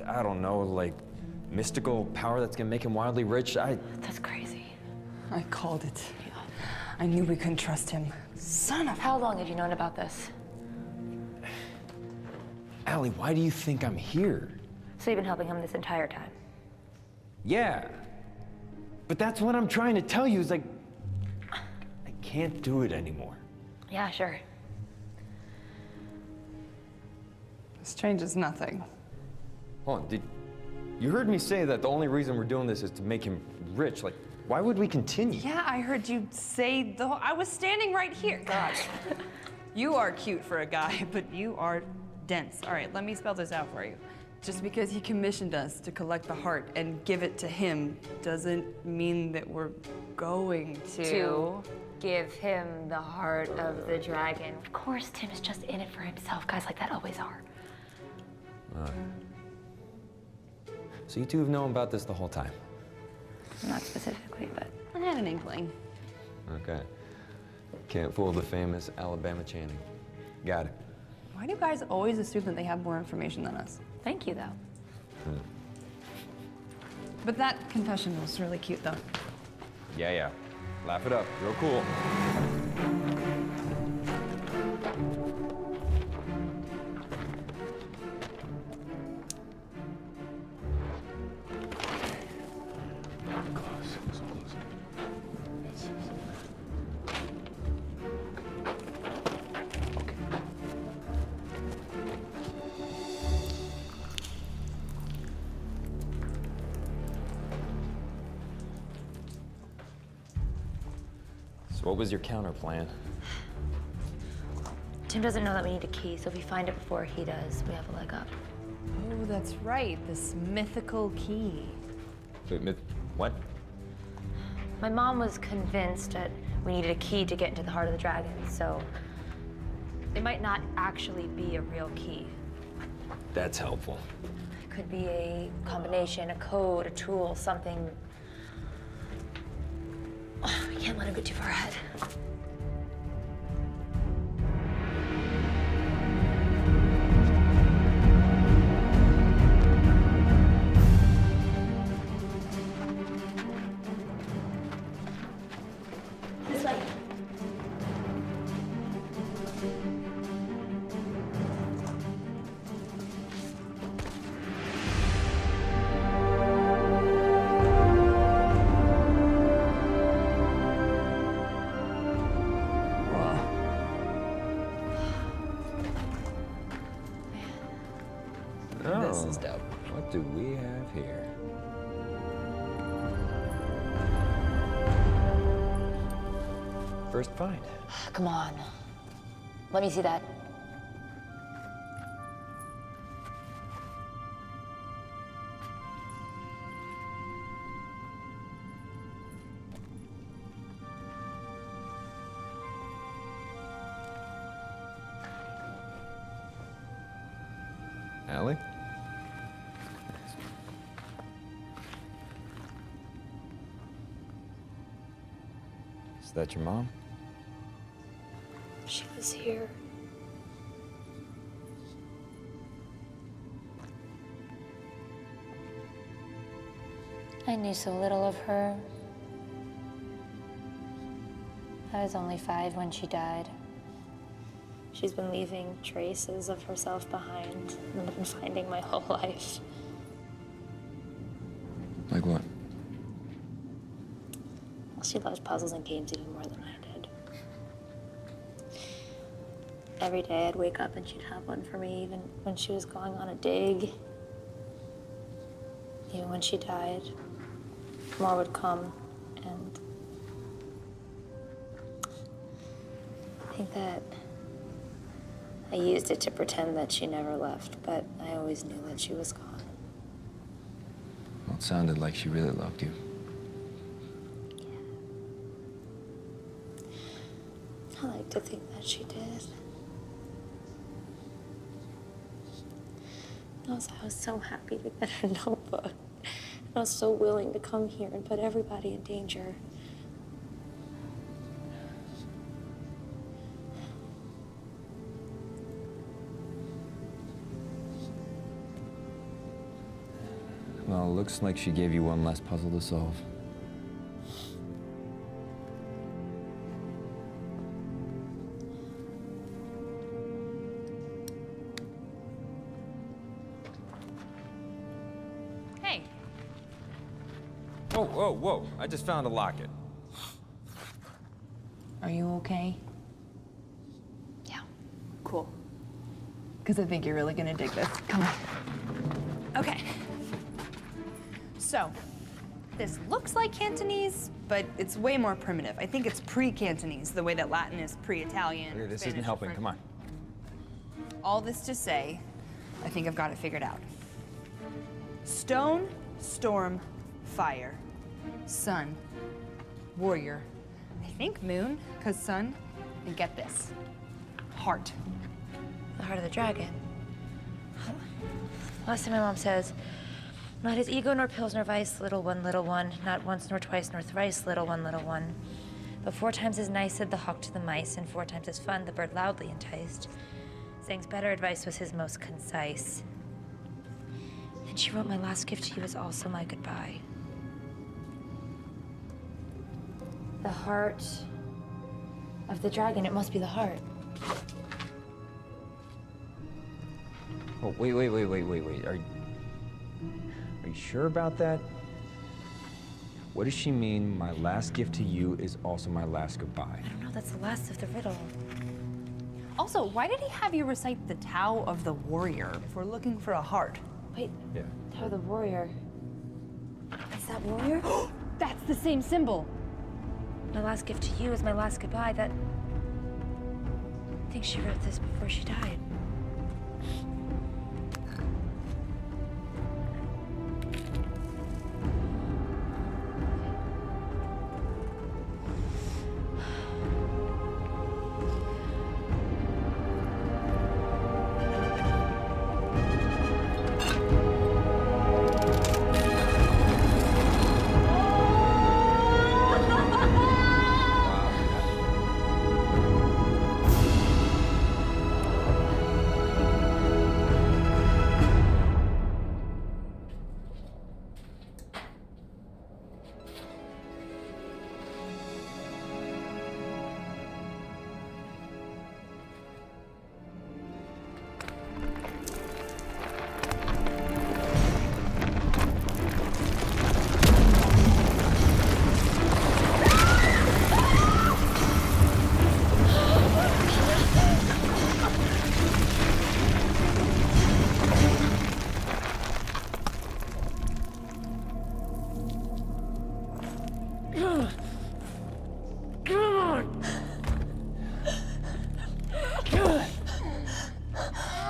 I don't know, like, mystical power that's gonna make him wildly rich. That's crazy. I called it. I knew we couldn't trust him. Son of... How long have you known about this? Allie, why do you think I'm here? So you've been helping him this entire time? Yeah. But that's what I'm trying to tell you, is like, I can't do it anymore. Yeah, sure. This changes nothing. Hold on, you heard me say that the only reason we're doing this is to make him rich. Like, why would we continue? Yeah, I heard you say the whole... I was standing right here. Gosh. You are cute for a guy, but you are dense. All right, let me spell this out for you. Just because he commissioned us to collect the heart and give it to him doesn't mean that we're going To give him the heart of the dragon. Of course, Tim is just in it for himself. Guys like that always are. So you two have known about this the whole time? Not specifically, but... I had an inkling. Okay. Can't fool the famous Alabama Channing. Got it. Why do guys always assume that they have more information than us? Thank you, though. But that confession was really cute, though. Yeah, yeah. Laugh it up. Real cool. So what was your counter plan? Tim doesn't know that we need a key, so if we find it before he does, we have a leg up. Oh, that's right. This mythical key. Wait, what? My mom was convinced that we needed a key to get into the heart of the dragon, so it might not actually be a real key. That's helpful. It could be a combination, a code, a tool, something. Oh, I can't let him get too far ahead. This way. This is dope. What do we have here? First find. Come on. Let me see that. Allie? Is that your mom? She was here. I knew so little of her. I was only 5 when she died. She's been leaving traces of herself behind, and I've been finding my whole life. Like what? Well, she loves puzzles and games even more than I did. Every day I'd wake up and she'd have one for me, even when she was going on a dig. Even when she died, more would come, and I think that I used it to pretend that she never left, but I always knew that she was gone. Well, it sounded like she really loved you. I like to think that she did. I was so happy to get her notebook. I was so willing to come here and put everybody in danger. Well, it looks like she gave you one less puzzle to solve. Hey. Whoa, whoa, whoa. I just found a locket. Are you okay? Yeah. Cool. Because I think you're really gonna dig this. Come on. Okay. So, this looks like Cantonese, but it's way more primitive. I think it's pre-Cantonese, the way that Latin is pre-Italian. Okay, this Spanish isn't or helping. French. Come on. All this to say, I think I've got it figured out. Stone, storm, fire, sun, warrior. I think moon, because sun, and get this, heart. The heart of the dragon. Last thing my mom says, not his ego nor pills nor vice, little one, not once nor twice nor thrice, little one. But 4 times as nice said the hawk to the mice, and 4 times as fun the bird loudly enticed. Saying's better advice was his most concise. Then she wrote, my last gift to you is also my goodbye. The heart of the dragon. It must be the heart. Oh, wait. Are you sure about that? What does she mean, my last gift to you is also my last goodbye? I don't know, that's the last of the riddle. Also, why did he have you recite the Tao of the Warrior if we're looking for a heart? Wait, Yeah. Tao of the Warrior. Is that warrior? That's the same symbol. My last gift to you is my last goodbye. I think she wrote this before she died.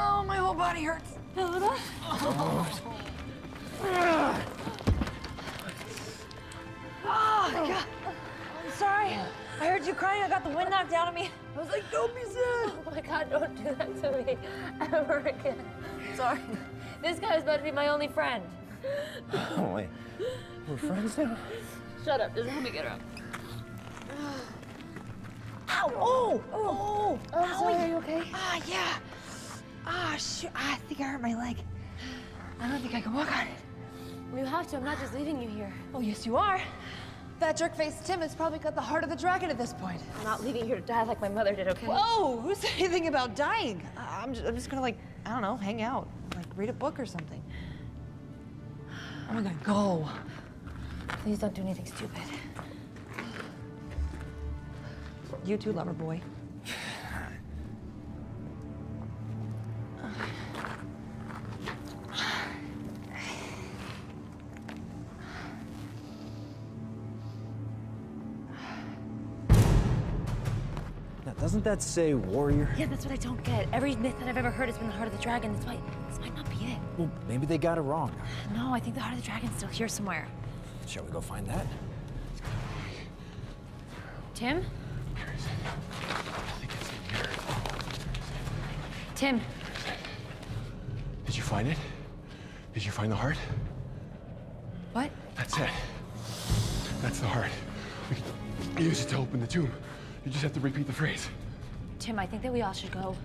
Oh, my whole body hurts. Oh, God. I'm sorry. I heard you crying. I got the wind knocked out of me. I was like, don't be sad. Oh my God, don't do that to me ever again. Sorry. This guy was about to be my only friend. Oh, wait. We're friends now? Shut up, just help me get her up. Ow! Oh! Oh! I'm sorry, are you okay? Ah, yeah. Ah, shoot. I think I hurt my leg. I don't think I can walk on it. Well, you have to. I'm not just leaving you here. Oh, yes, you are. That jerk-faced Tim has probably got the heart of the dragon at this point. I'm not leaving you here to die like my mother did, okay? Whoa! Who said anything about dying? I'm just gonna, like, I don't know, hang out. Like, read a book or something. Oh my God, go. Please don't do anything stupid. You too, lover boy. Now, doesn't that say warrior? Yeah, that's what I don't get. Every myth that I've ever heard has been the heart of the dragon. That's why this might not be it. Well, maybe they got it wrong. No, I think the heart of the dragon's still here somewhere. Shall we go find that? Tim? Tim. Did you find it? Did you find the heart? What? That's it. That's the heart. We can use it to open the tomb. You just have to repeat the phrase. Tim, I think that we all should go.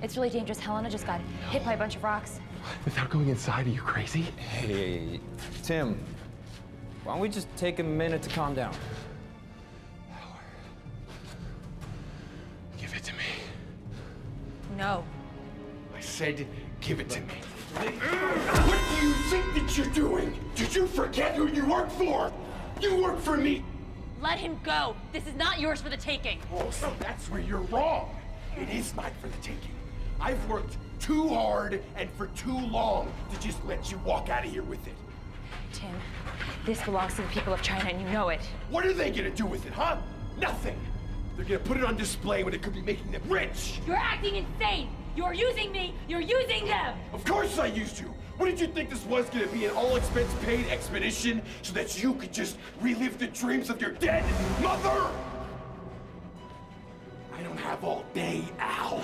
It's really dangerous. Helena just got hit by a bunch of rocks. Without going inside, are you crazy? Hey, Tim. Why don't we just take a minute to calm down? Give it to me. No. I said, give it to me. What do you think that you're doing? Did you forget who you work for? You work for me. Let him go. This is not yours for the taking. Oh, so that's where you're wrong. It is mine for the taking. I've worked too hard and for too long to just let you walk out of here with it. Tim, this belongs to the people of China, and you know it. What are they gonna do with it, huh? Nothing. They're gonna put it on display when it could be making them rich. You're acting insane. You're using me. You're using them. Of course I used you. What did you think this was gonna be, an all-expense-paid expedition so that you could just relive the dreams of your dead mother? I don't have all day, Al.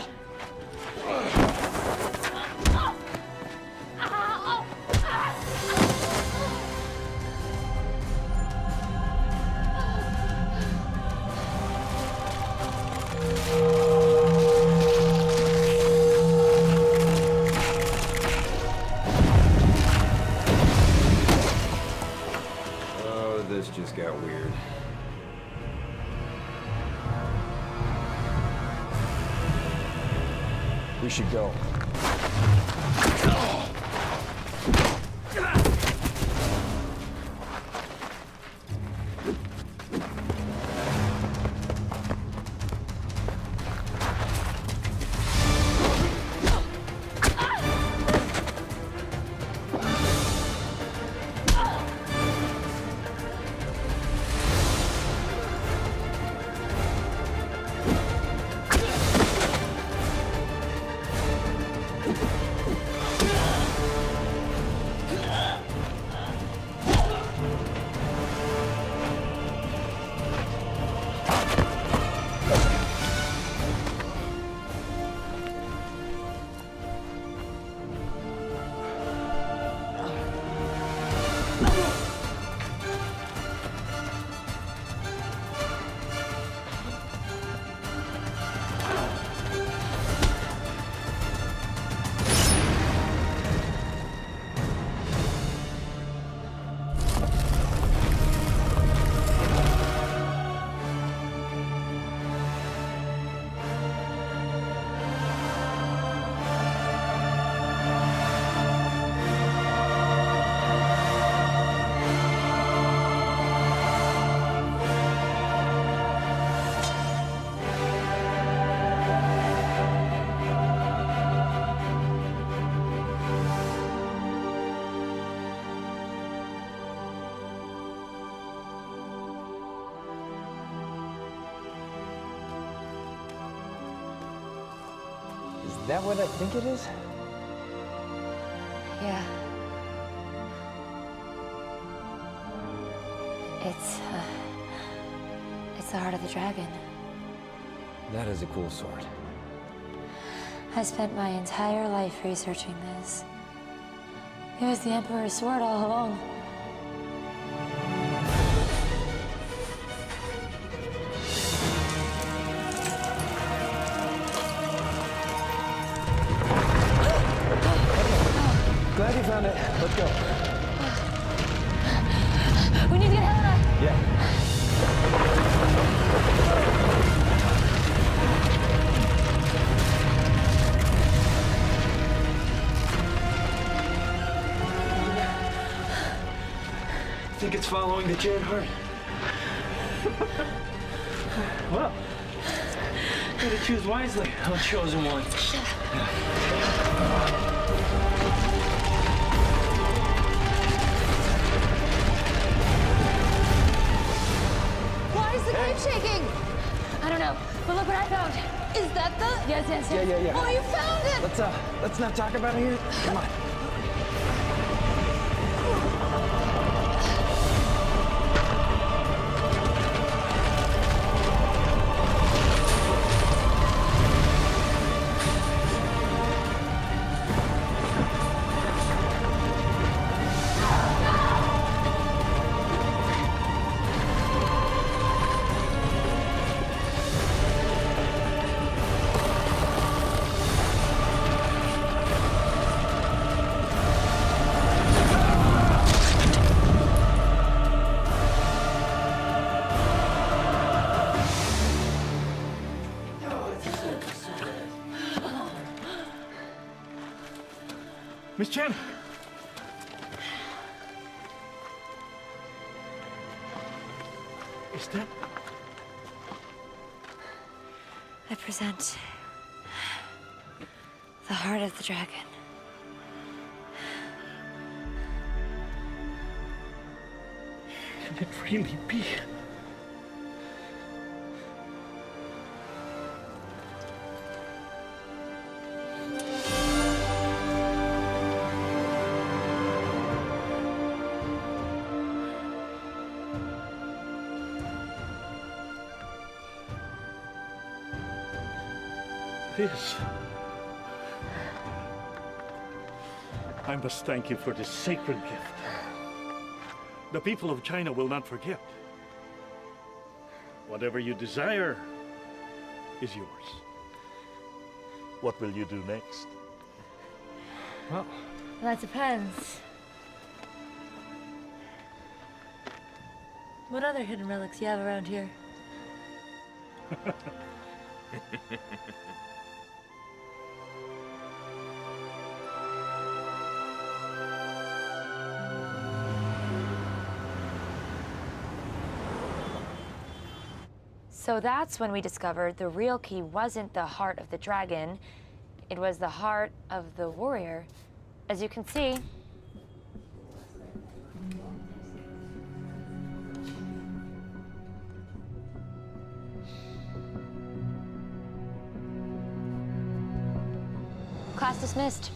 Oh, this just got weird. we should go. Is that what I think it is? Yeah. It's the heart of the dragon. That is a cool sword. I spent my entire life researching this. It was the Emperor's sword all along. Glad you found it. Let's go. We need to get Helena! Yeah. I think it's following the Jade Heart. Well, gotta choose wisely. I'm chosen one. Why is the cave shaking? I don't know, but look what I found. Is that the? Yes, yes, yes. Yeah. Oh, you found it! Let's not talk about it here. Come on. Miss Chen! Is that... I present the heart of the dragon. Can it really be? This. I must thank you for this sacred gift. The people of China will not forget. Whatever you desire is yours. What will you do next? Well, That depends. What other hidden relics you have around here? So that's when we discovered the real key wasn't the heart of the dragon, it was the heart of the warrior. As you can see, class dismissed.